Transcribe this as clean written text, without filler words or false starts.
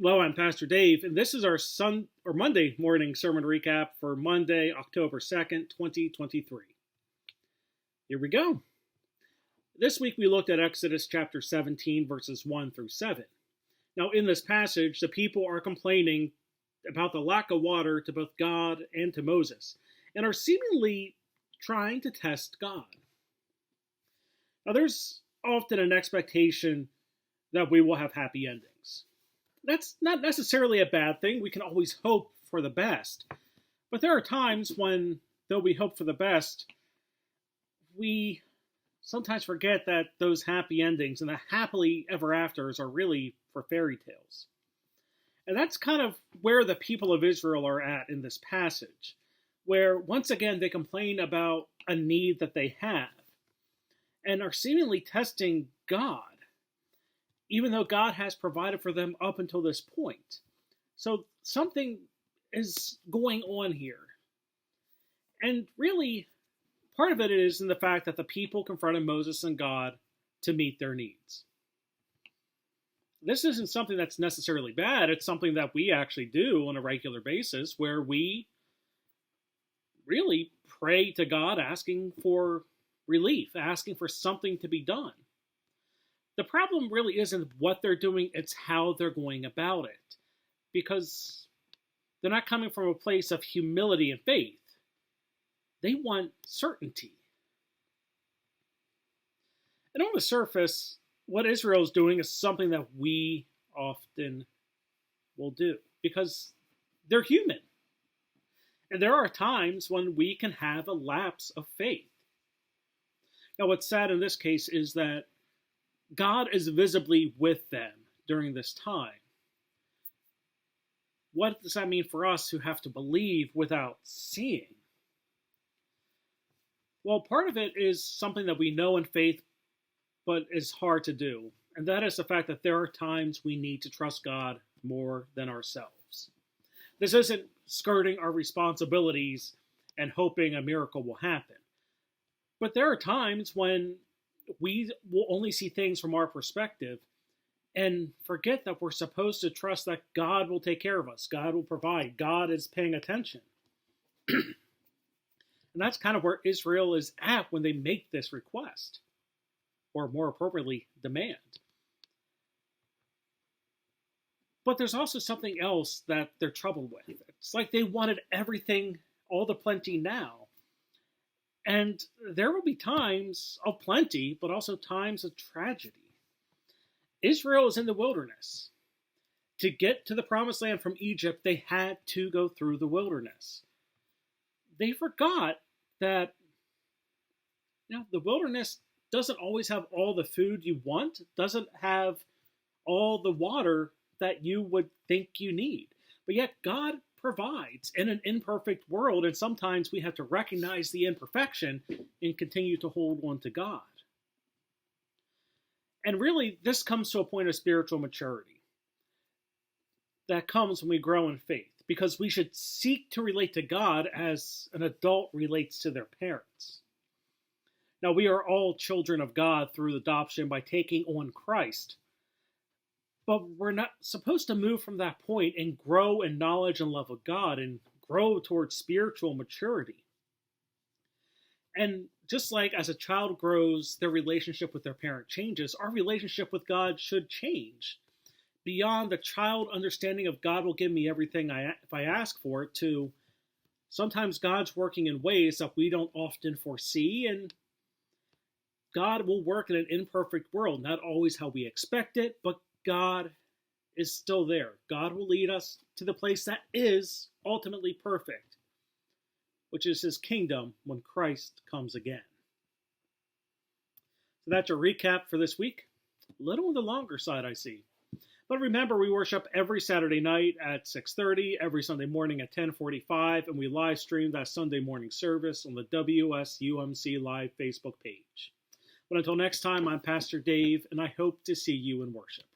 Hello, I'm Pastor Dave, and this is our Monday morning sermon recap for Monday, October 2nd, 2023. Here we go. This week we looked at Exodus chapter 17, verses 1 through 7. Now, in this passage, the people are complaining about the lack of water to both God and to Moses, and are seemingly trying to test God. Now, there's often an expectation that we will have happy endings. That's not necessarily a bad thing. We can always hope for the best. But there are times when, though we hope for the best, we sometimes forget that those happy endings and the happily ever afters are really for fairy tales. And that's kind of where the people of Israel are at in this passage, where once again they complain about a need that they have and are seemingly testing God, even though God has provided for them up until this point. So something is going on here. And really, part of it is in the fact that the people confronted Moses and God to meet their needs. This isn't something that's necessarily bad. It's something that we actually do on a regular basis, where we really pray to God asking for relief, asking for something to be done. The problem really isn't what they're doing, it's how they're going about it. Because they're not coming from a place of humility and faith. They want certainty. And on the surface, what Israel is doing is something that we often will do. Because they're human. And there are times when we can have a lapse of faith. Now, what's sad in this case is that God is visibly with them during this time. What does that mean for us who have to believe without seeing? Well, part of it is something that we know in faith, but is hard to do. And that is the fact that there are times we need to trust God more than ourselves. This isn't skirting our responsibilities and hoping a miracle will happen. But there are times when we will only see things from our perspective and forget that we're supposed to trust that God will take care of us. God will provide. God is paying attention. And that's kind of where Israel is at when they make this request, or more appropriately, demand. But there's also something else that they're troubled with. It's like they wanted everything, all the plenty now. And there will be times of plenty, but also times of tragedy. Israel is in the wilderness. To get to the promised land from Egypt, they had to go through the wilderness. They forgot that the wilderness doesn't always have all the food you want, doesn't have all the water that you would think you need. But yet God provides in an imperfect world, and sometimes we have to recognize the imperfection and continue to hold on to God. And really, this comes to a point of spiritual maturity that comes when we grow in faith, because we should seek to relate to God as an adult relates to their parents. Now, we are all children of God through adoption by taking on Christ. But we're not supposed to move from that point and grow in knowledge and love of God and grow towards spiritual maturity. And just like as a child grows, their relationship with their parent changes, our relationship with God should change. Beyond the child understanding of God will give me everything if I ask for it, to sometimes God's working in ways that we don't often foresee, and God will work in an imperfect world, not always how we expect it, but God is still there. God will lead us to the place that is ultimately perfect, which is his kingdom when Christ comes again. So that's your recap for this week. A little on the longer side, I see. But remember, we worship every Saturday night at 6:30, every Sunday morning at 10:45, and we live stream that Sunday morning service on the WSUMC Live Facebook page. But until next time, I'm Pastor Dave, and I hope to see you in worship.